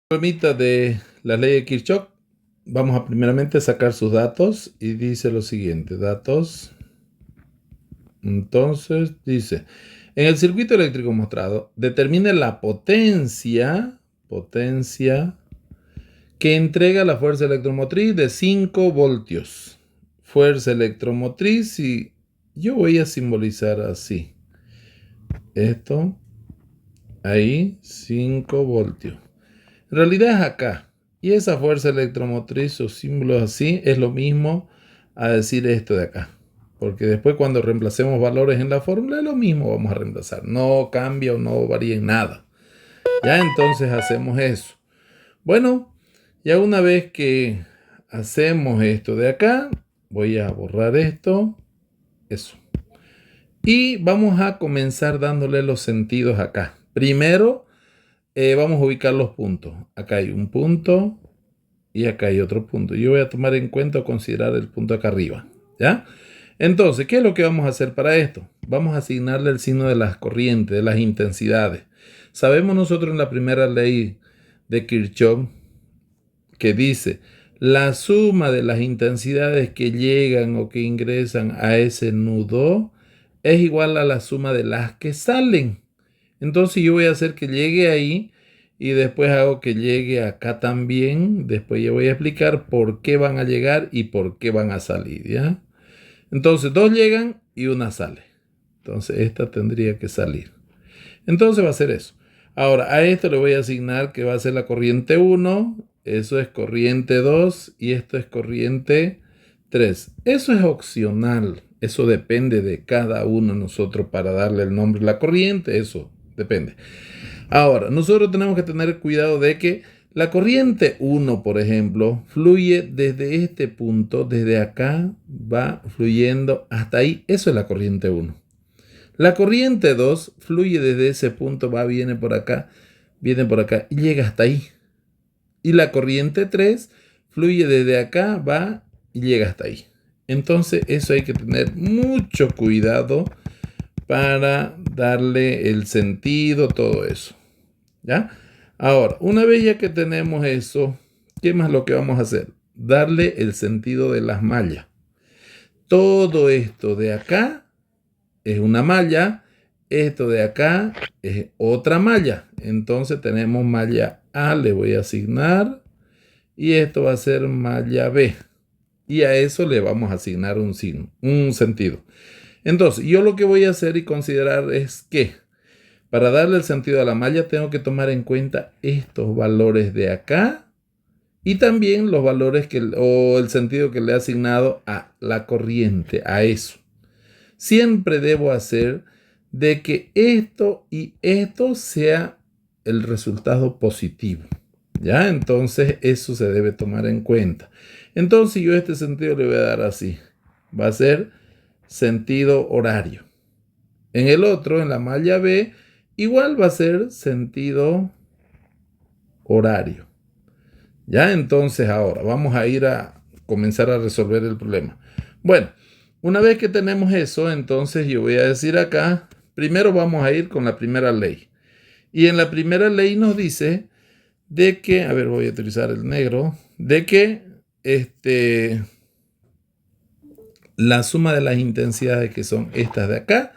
Problemita de la ley de Kirchhoff, vamos a primeramente sacar sus datos y dice lo siguiente, datos. Entonces dice, en el circuito eléctrico mostrado, determine la potencia que entrega la fuerza electromotriz de 5 voltios. Fuerza electromotriz, y yo voy a simbolizar así. Esto, ahí, 5 voltios. En realidad es acá. Y esa fuerza electromotriz o símbolos así es lo mismo a decir esto de acá. Porque después cuando reemplacemos valores en la fórmula es lo mismo vamos a reemplazar. No cambia o no varía en nada. Ya entonces hacemos eso. Bueno, ya una vez que hacemos esto de acá, voy a borrar esto. Eso. Y vamos a comenzar dándole los sentidos acá. Primero, vamos a ubicar los puntos. Acá hay un punto y acá hay otro punto. Yo voy a tomar en cuenta o considerar el punto acá arriba. ¿Ya? Entonces, ¿qué es lo que vamos a hacer para esto? Vamos a asignarle el signo de las corrientes, de las intensidades. Sabemos nosotros en la primera ley de Kirchhoff que dice la suma de las intensidades que llegan o que ingresan a ese nudo es igual a la suma de las que salen. Entonces yo voy a hacer que llegue ahí y después hago que llegue acá también. Después yo voy a explicar por qué van a llegar y por qué van a salir, ¿ya? Entonces dos llegan y una sale. Entonces esta tendría que salir. Entonces va a ser eso. Ahora a esto le voy a asignar que va a ser la corriente 1. Eso es corriente 2 y esto es corriente 3. Eso es opcional. Eso depende de cada uno de nosotros para darle el nombre a la corriente. Eso depende. Ahora, nosotros tenemos que tener cuidado de que la corriente 1, por ejemplo, fluye desde este punto, desde acá, va fluyendo hasta ahí. Eso es la corriente 1. La corriente 2 fluye desde ese punto, va, viene por acá y llega hasta ahí. Y la corriente 3 fluye desde acá, va y llega hasta ahí. Entonces, eso hay que tener mucho cuidado para darle el sentido, todo eso. ¿Ya? Ahora, una vez ya que tenemos eso, ¿qué más lo que vamos a hacer? Darle el sentido de las mallas. Todo esto de acá es una malla, esto de acá es otra malla. Entonces tenemos malla A, le voy a asignar, y esto va a ser malla B. Y a eso le vamos a asignar un signo, un sentido. Entonces, yo lo que voy a hacer y considerar es que para darle el sentido a la malla tengo que tomar en cuenta estos valores de acá y también los valores o el sentido que le he asignado a la corriente, a eso. Siempre debo hacer de que esto y esto sea el resultado positivo. ¿Ya? Entonces eso se debe tomar en cuenta. Entonces yo este sentido le voy a dar así. Va a ser sentido horario. En el otro, en la malla B, igual va a ser sentido horario. Ya, entonces ahora vamos a ir a comenzar a resolver el problema. Bueno, una vez que tenemos eso, entonces yo voy a decir acá, primero vamos a ir con la primera ley. Y en la primera ley nos dice de que, a ver, voy a utilizar el negro, de que la suma de las intensidades que son estas de acá,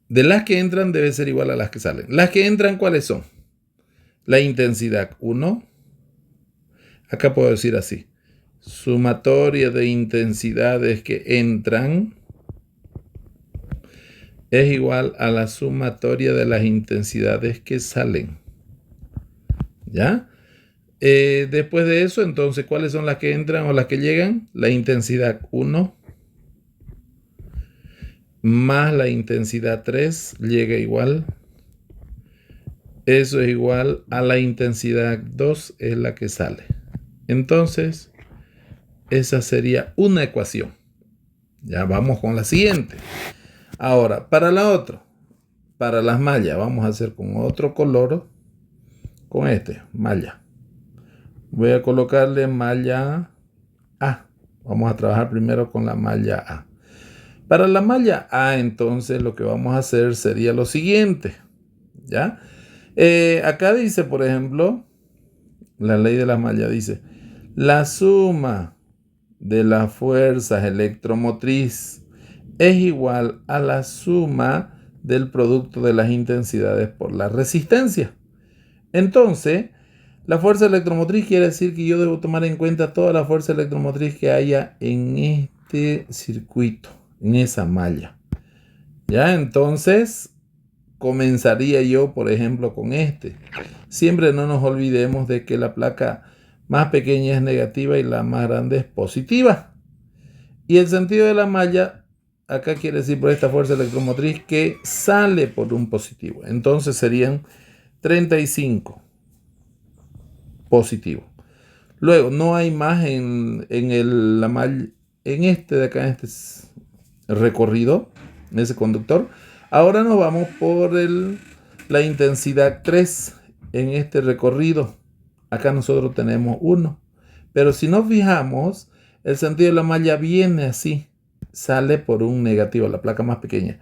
de las que entran debe ser igual a las que salen. Las que entran, ¿cuáles son? La intensidad 1. Acá puedo decir así. Sumatoria de intensidades que entran es igual a la sumatoria de las intensidades que salen. ¿Ya? Después de eso, entonces, ¿cuáles son las que entran o las que llegan? La intensidad 1 más la intensidad 3 llega igual. Eso es igual a la intensidad 2 es la que sale. Entonces, esa sería una ecuación. Ya vamos con la siguiente. Ahora, para la otra, para las mallas, vamos a hacer con otro color, con este, malla. Voy a colocarle malla A. Vamos a trabajar primero con la malla A. Para la malla A, entonces, lo que vamos a hacer sería lo siguiente. ¿Ya? Acá dice, por ejemplo, la ley de la malla dice, la suma de las fuerzas electromotriz es igual a la suma del producto de las intensidades por la resistencia. Entonces, la fuerza electromotriz quiere decir que yo debo tomar en cuenta toda la fuerza electromotriz que haya en este circuito, en esa malla. Ya, entonces, comenzaría yo, por ejemplo, con este. Siempre no nos olvidemos de que la placa más pequeña es negativa y la más grande es positiva. Y el sentido de la malla, acá quiere decir por esta fuerza electromotriz que sale por un positivo. Entonces serían 35 positivo. Luego, no hay más la malla, en este de acá, en este recorrido, en ese conductor. Ahora nos vamos por la intensidad 3 en este recorrido. Acá nosotros tenemos 1. Pero si nos fijamos, el sentido de la malla viene así. Sale por un negativo, la placa más pequeña.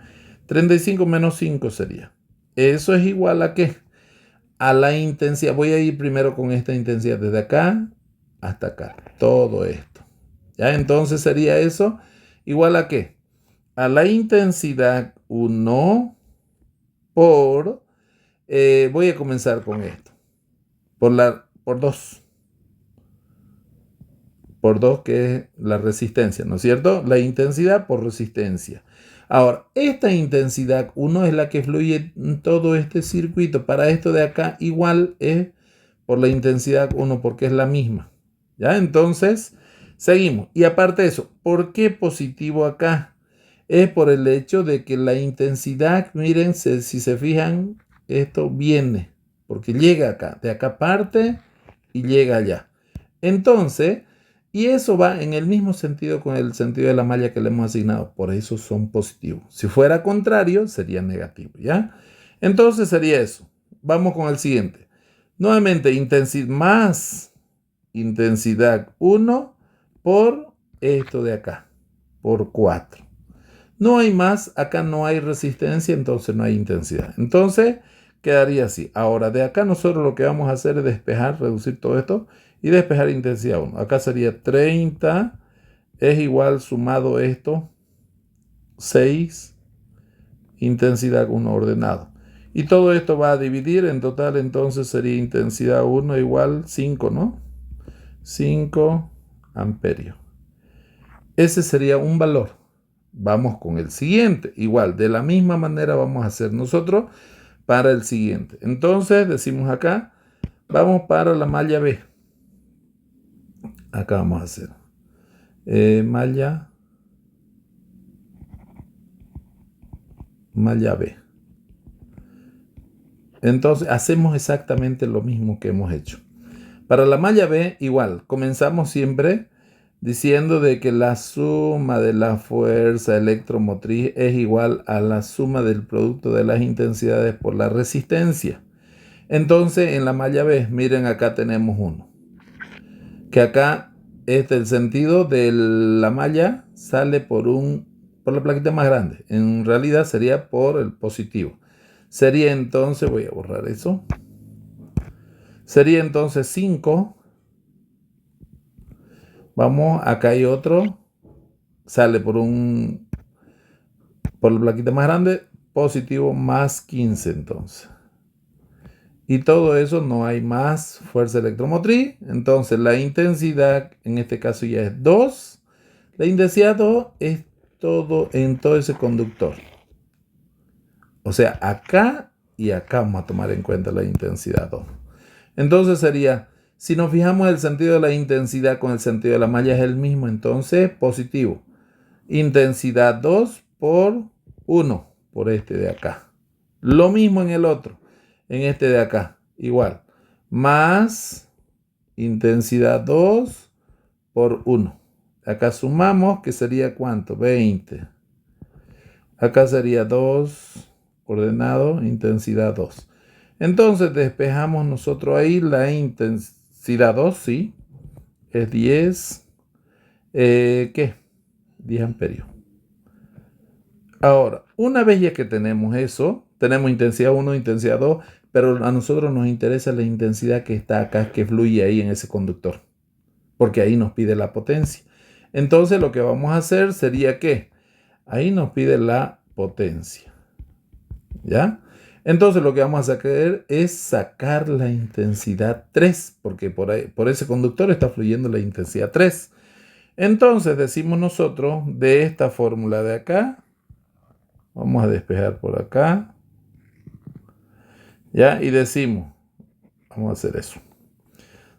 35 menos 5 sería. ¿Eso es igual a qué? A la intensidad. Voy a ir primero con esta intensidad desde acá hasta acá. Todo esto. ¿Ya? Entonces sería eso igual a qué? A la intensidad 1 por... voy a comenzar con esto. Por 2. Por 2 que es la resistencia, ¿no es cierto? La intensidad por resistencia. Ahora, esta intensidad 1 es la que fluye en todo este circuito. Para esto de acá igual es por la intensidad 1 porque es la misma. ¿Ya? Entonces, seguimos. Y aparte de eso, ¿por qué positivo acá? Es por el hecho de que la intensidad, miren, si se fijan, esto viene, porque llega acá, de acá parte y llega allá. Entonces, y eso va en el mismo sentido con el sentido de la malla que le hemos asignado, por eso son positivos. Si fuera contrario, sería negativo, ¿ya? Entonces sería eso. Vamos con el siguiente. Nuevamente, más intensidad 1 por esto de acá, por 4. No hay más, acá no hay resistencia, entonces no hay intensidad. Entonces quedaría así. Ahora de acá nosotros lo que vamos a hacer es despejar, reducir todo esto y despejar intensidad 1. Acá sería 30 es igual sumado esto 6 intensidad 1 ordenado. Y todo esto va a dividir en total, entonces sería intensidad 1 igual 5, ¿no? 5 amperios. Ese sería un valor. Vamos con el siguiente. Igual, de la misma manera vamos a hacer nosotros para el siguiente. Entonces, decimos acá, vamos para la malla B. Acá vamos a hacer malla B. Entonces, hacemos exactamente lo mismo que hemos hecho. Para la malla B, igual, comenzamos siempre diciendo de que la suma de la fuerza electromotriz es igual a la suma del producto de las intensidades por la resistencia. Entonces, en la malla B, miren, acá tenemos uno. Que acá el sentido de la malla sale por la plaquita más grande. En realidad sería por el positivo. Sería entonces, voy a borrar eso. Sería entonces 5. Vamos, acá hay otro. Sale por la plaquita más grande, positivo más 15 entonces. Y todo eso no hay más fuerza electromotriz. Entonces la intensidad, en este caso ya es 2. La intensidad 2 es todo en todo ese conductor. O sea, acá y acá vamos a tomar en cuenta la intensidad 2. Entonces sería, si nos fijamos el sentido de la intensidad con el sentido de la malla es el mismo, entonces positivo. Intensidad 2 por 1, por este de acá. Lo mismo en el otro, en este de acá, igual. Más intensidad 2 por 1. Acá sumamos, que sería ¿cuánto? 20. Acá sería 2 ordenado, intensidad 2. Entonces despejamos nosotros ahí la intensidad 2, sí. Es 10. ¿Qué? 10 amperios. Ahora, una vez ya que tenemos eso, tenemos intensidad 1, intensidad 2, pero a nosotros nos interesa la intensidad que está acá, que fluye ahí en ese conductor, porque ahí nos pide la potencia. Entonces lo que vamos a hacer sería que ahí nos pide la potencia, ¿ya? Entonces lo que vamos a hacer es sacar la intensidad 3, porque por ese conductor está fluyendo la intensidad 3. Entonces decimos nosotros de esta fórmula de acá, vamos a despejar por acá, ¿ya? Y decimos, vamos a hacer eso.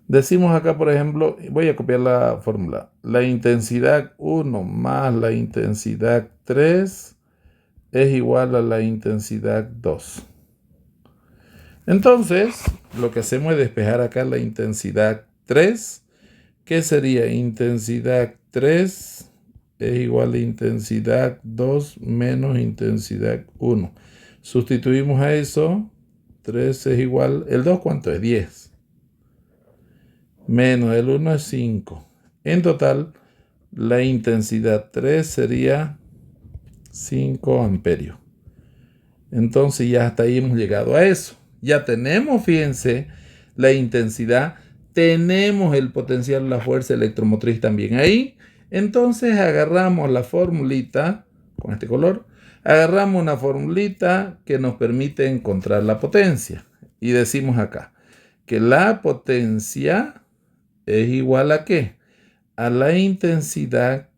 Decimos acá, por ejemplo, voy a copiar la fórmula. La intensidad 1 más la intensidad 3 es igual a la intensidad 2. Entonces, lo que hacemos es despejar acá la intensidad 3. ¿Qué sería? Intensidad 3 es igual a intensidad 2 menos intensidad 1. Sustituimos a eso. 3 es igual, ¿el 2 cuánto es? 10. Menos el 1 es 5. En total, la intensidad 3 sería 5 amperios. Entonces ya hasta ahí hemos llegado a eso. Ya tenemos, fíjense, la intensidad. Tenemos el potencial, la fuerza electromotriz también ahí. Entonces agarramos la formulita, con este color, agarramos una formulita que nos permite encontrar la potencia. Y decimos acá que la potencia es igual ¿a qué? A la intensidad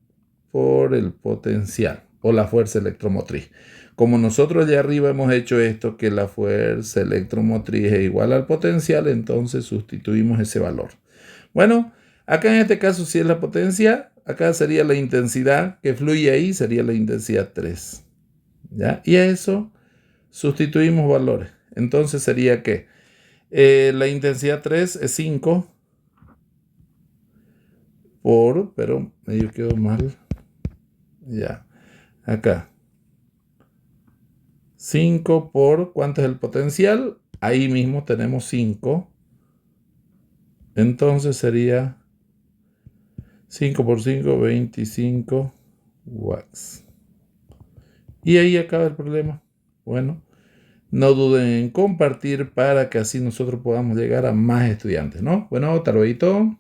por el potencial o la fuerza electromotriz. Como nosotros allá arriba hemos hecho esto, que la fuerza electromotriz es igual al potencial, entonces sustituimos ese valor. Bueno, acá en este caso si es la potencia, acá sería la intensidad que fluye ahí, sería la intensidad 3. ¿Ya? Y a eso sustituimos valores. Entonces sería que la intensidad 3 es 5 pero medio quedó mal. Ya, acá. 5 por, ¿cuánto es el potencial? Ahí mismo tenemos 5. Entonces sería 5 por 5, 25 watts. Y ahí acaba el problema. Bueno, no duden en compartir para que así nosotros podamos llegar a más estudiantes, ¿no? Bueno, hasta luego.